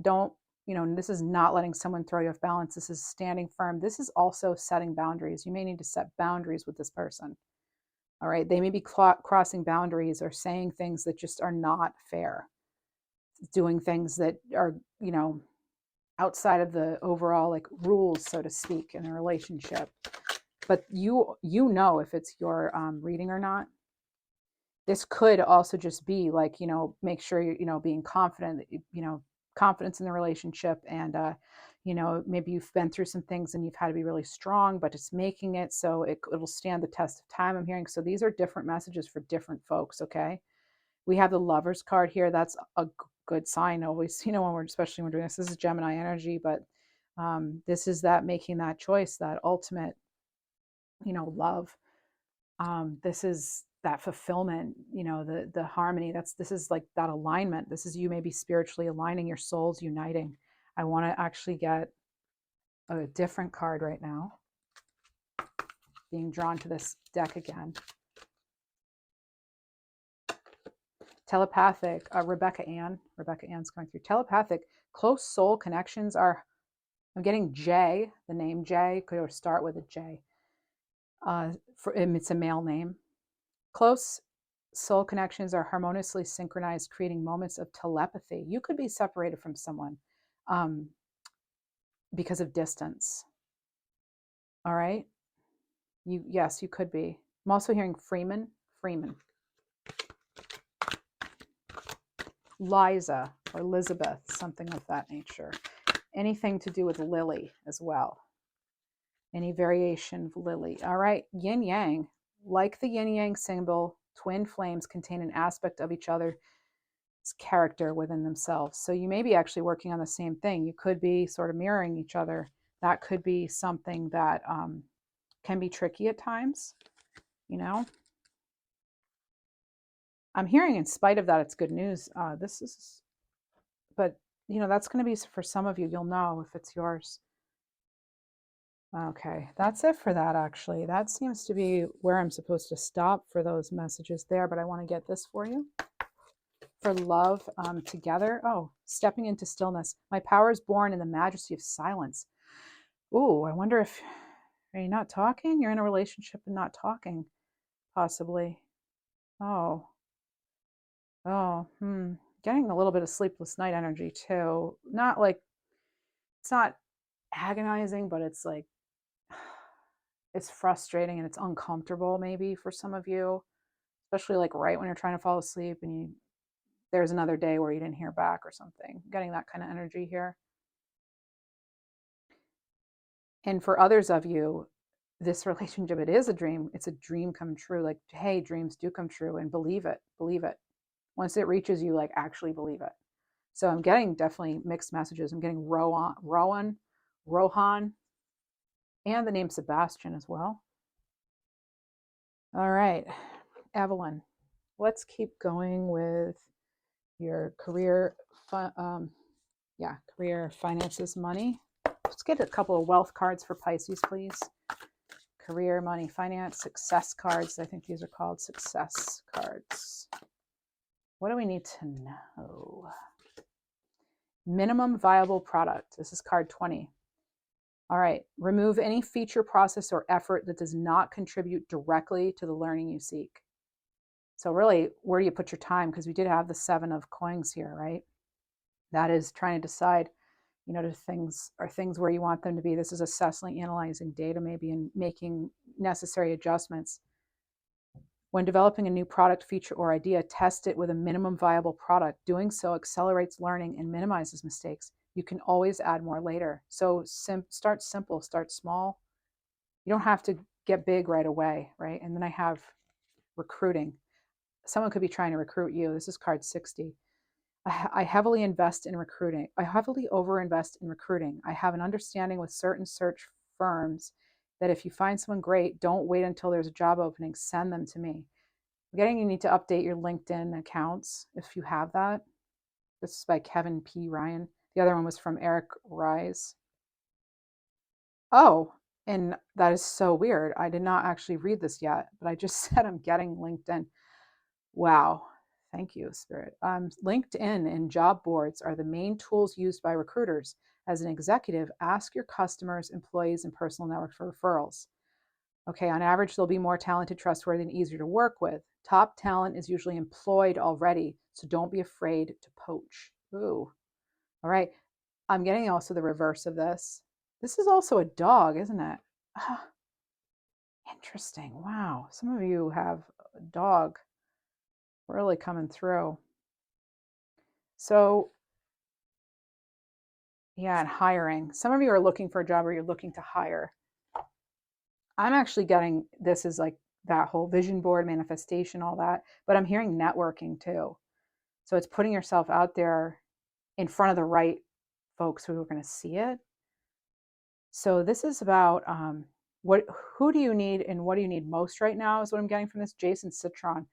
Don't, this is not letting someone throw you off balance. This is standing firm. This is also setting boundaries. You may need to set boundaries with this person. All right, they may be crossing boundaries or saying things that just are not fair. Doing things that are, outside of the overall like rules, so to speak, in a relationship. But you know if it's your reading or not. This could also just be like, make sure you're, being confident, confidence in the relationship. And, maybe you've been through some things and you've had to be really strong, but it's making it so it'll stand the test of time, I'm hearing. So these are different messages for different folks, okay? We have the Lovers card here. That's a good sign always, when we're, especially when we're doing this. This is Gemini energy, but this is that making that choice, that ultimate, love. This is that fulfillment, the harmony. This is like that alignment. This is you maybe spiritually aligning, your souls uniting. I want to actually get a different card right now. Being drawn to this deck again. Telepathic, Rebecca Ann's coming through. Telepathic, close soul connections are, I'm getting J, the name J, could start with a J. It's a male name. Close soul connections are harmoniously synchronized, creating moments of telepathy. You could be separated from someone because of distance. All right? Yes, you could be. I'm also hearing Freeman. Liza or Elizabeth, something of that nature. Anything to do with Lily as well. Any variation of Lily. All right, yin yang. Like the yin yang symbol, twin flames contain an aspect of each other's character within themselves. So you may be actually working on the same thing. You could be sort of mirroring each other. That could be something that can be tricky at times, I'm hearing in spite of that, it's good news. But that's going to be for some of you. You'll know if it's yours. Okay, that's it for that, actually. That seems to be where I'm supposed to stop for those messages there, but I want to get this for you. For love, together. Oh, stepping into stillness. My power is born in the majesty of silence. Ooh, I wonder if, are you not talking? You're in a relationship and not talking, possibly. Oh, getting a little bit of sleepless night energy too. Not like, it's not agonizing, but it's like, it's frustrating and it's uncomfortable maybe for some of you, especially like right when you're trying to fall asleep and there's another day where you didn't hear back or something. Getting that kind of energy here. And for others of you, this relationship, it is a dream. It's a dream come true. Like, hey, dreams do come true, and believe it. Once it reaches you, like, actually believe it. So I'm getting definitely mixed messages. I'm getting Rohan, and the name Sebastian as well. All right, Evelyn, let's keep going with your career, career, finances, money. Let's get a couple of wealth cards for Pisces, please. Career, money, finance, success cards. I think these are called success cards. What do we need to know? Minimum viable product. This is card 20. All right. Remove any feature, process, or effort that does not contribute directly to the learning you seek. So really, where do you put your time? Because we did have the 7 of coins here, right? That is trying to decide, do things where you want them to be. This is assessing, analyzing data maybe, and making necessary adjustments. When developing a new product, feature, or idea, test it with a minimum viable product. Doing so accelerates learning and minimizes mistakes. You can always add more later. So start simple, start small. You don't have to get big right away, right? And then I have recruiting. Someone could be trying to recruit you. This is card 60. I heavily invest in recruiting. I heavily overinvest in recruiting. I have an understanding with certain search firms that if you find someone great, don't wait until there's a job opening. Send them to me. I'm getting you need to update your LinkedIn accounts if you have that. This is by Kevin P. Ryan. The other one was from Eric Rise. Oh, and that is so weird. I did not actually read this yet, but I just said I'm getting LinkedIn. Wow. Thank you, Spirit. LinkedIn and job boards are the main tools used by recruiters. As an executive, ask your customers, employees, and personal network for referrals. Okay, on average, they'll be more talented, trustworthy, and easier to work with. Top talent is usually employed already, so don't be afraid to poach. Ooh. All right. I'm getting also the reverse of this. This is also a dog, isn't it? Interesting. Wow. Some of you have a dog really coming through. So, yeah, and hiring. Some of you are looking for a job or you're looking to hire. I'm actually getting this is like that whole vision board, manifestation, all that. But I'm hearing networking too. So it's putting yourself out there in front of the right folks who are going to see it. So this is about what, who do you need and what do you need most right now is what I'm getting from this. Jason Citron.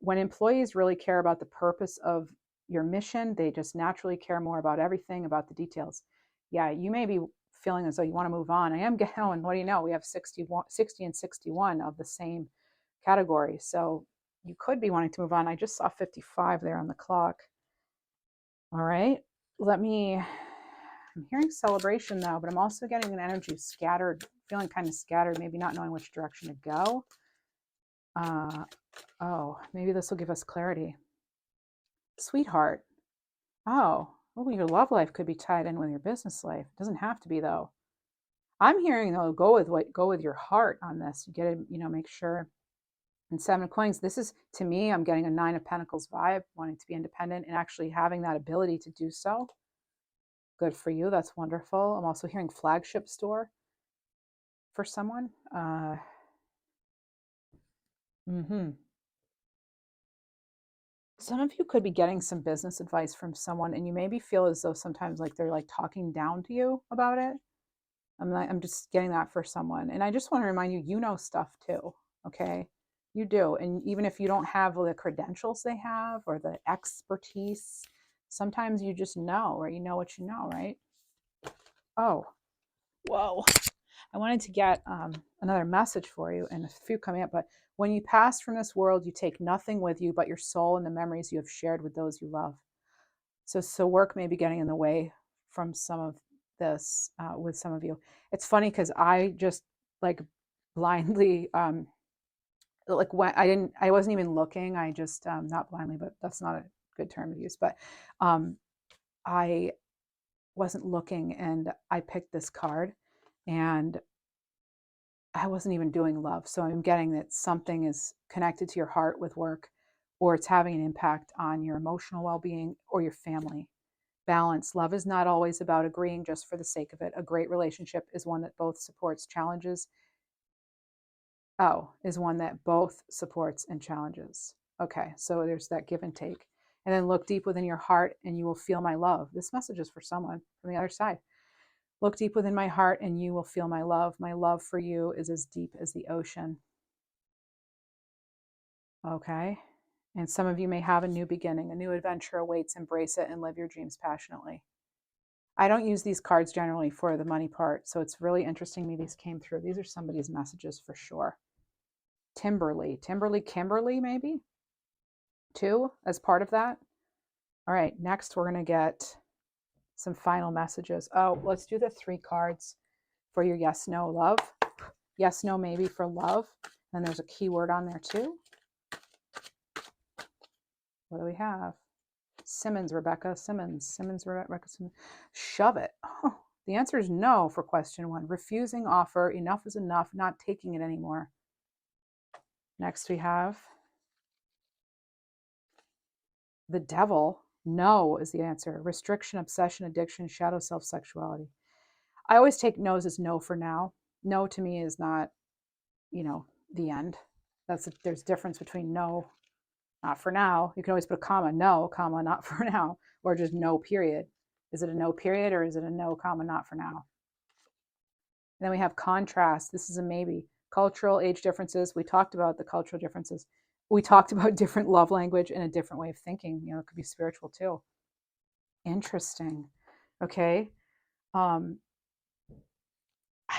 When employees really care about the purpose of your mission, they just naturally care more about everything, about the details. Yeah, you may be feeling as though you want to move on. I am getting, and what do you know? We have 60 and 61 of the same category. So you could be wanting to move on. I just saw 55 there on the clock. All right, I'm hearing celebration though, but I'm also getting an energy scattered, feeling kind of scattered, maybe not knowing which direction to go. Oh, maybe this will give us clarity. Sweetheart. Oh, your love life could be tied in with your business life. It doesn't have to be though. I'm hearing though, go with your heart on this. You get to, make sure. And Seven of Coins, this is, to me, I'm getting a Nine of Pentacles vibe, wanting to be independent and actually having that ability to do so. Good for you. That's wonderful. I'm also hearing flagship store for someone. Some of you could be getting some business advice from someone, and you maybe feel as though sometimes like they're like talking down to you about it. I'm just getting that for someone. And I just want to remind you, you know stuff too. Okay. You do. And even if you don't have the credentials they have or the expertise, sometimes you just know, or you know what you know, right? Oh, whoa. I wanted to get another message for you, and a few coming up, but when you pass from this world, you take nothing with you but your soul and the memories you have shared with those you love. So work may be getting in the way from some of this with some of you. It's funny because I just like blindly like when I wasn't even looking. I just not blindly, but that's not a good term to use. But I wasn't looking, and I picked this card, and I wasn't even doing love. So I'm getting that something is connected to your heart with work, or it's having an impact on your emotional well-being or your family. Balance. Love is not always about agreeing just for the sake of it. A great relationship is one that both supports challenges. Is one that both supports and challenges. Okay, so there's that give and take. And then look deep within your heart and you will feel my love. This message is for someone from the other side. Look deep within my heart and you will feel my love. My love for you is as deep as the ocean. Okay. And some of you may have a new beginning, a new adventure awaits. Embrace it and live your dreams passionately. I don't use these cards generally for the money part, so it's really interesting to me these came through. These are somebody's messages for sure. Kimberly, maybe, too, as part of that. All right, next we're going to get some final messages. Oh, let's do the 3 cards for your yes, no, love. Yes, no, maybe for love. And there's a keyword on there too. What do we have? Rebecca Simmons. Shove it. Oh, the answer is no for question 1. Refusing offer. Enough is enough. Not taking it anymore. Next we have the devil. No is the answer. Restriction, obsession, addiction, shadow self, sexuality. I always take no's as no for now. No to me is not, the end. There's a difference between no, not for now. You can always put a comma, no, comma, not for now, or just no period. Is it a no period or is it a no, comma, not for now? And then we have contrast. This is a maybe. Cultural age differences. We talked about the cultural differences. We talked about different love language and a different way of thinking. It could be spiritual too. Interesting. Okay. I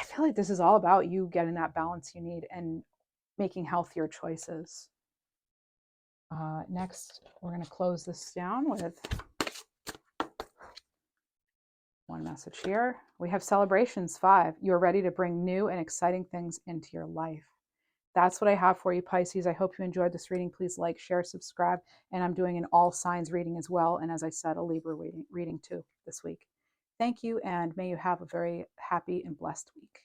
feel like this is all about you getting that balance you need and making healthier choices. Next, we're going to close this down with one message here. We have celebrations 5. You're ready to bring new and exciting things into your life. That's what I have for you, Pisces. I hope you enjoyed this reading. Please like, share, subscribe. And I'm doing an all signs reading as well. And as I said, a Libra reading too this week. Thank you, and may you have a very happy and blessed week.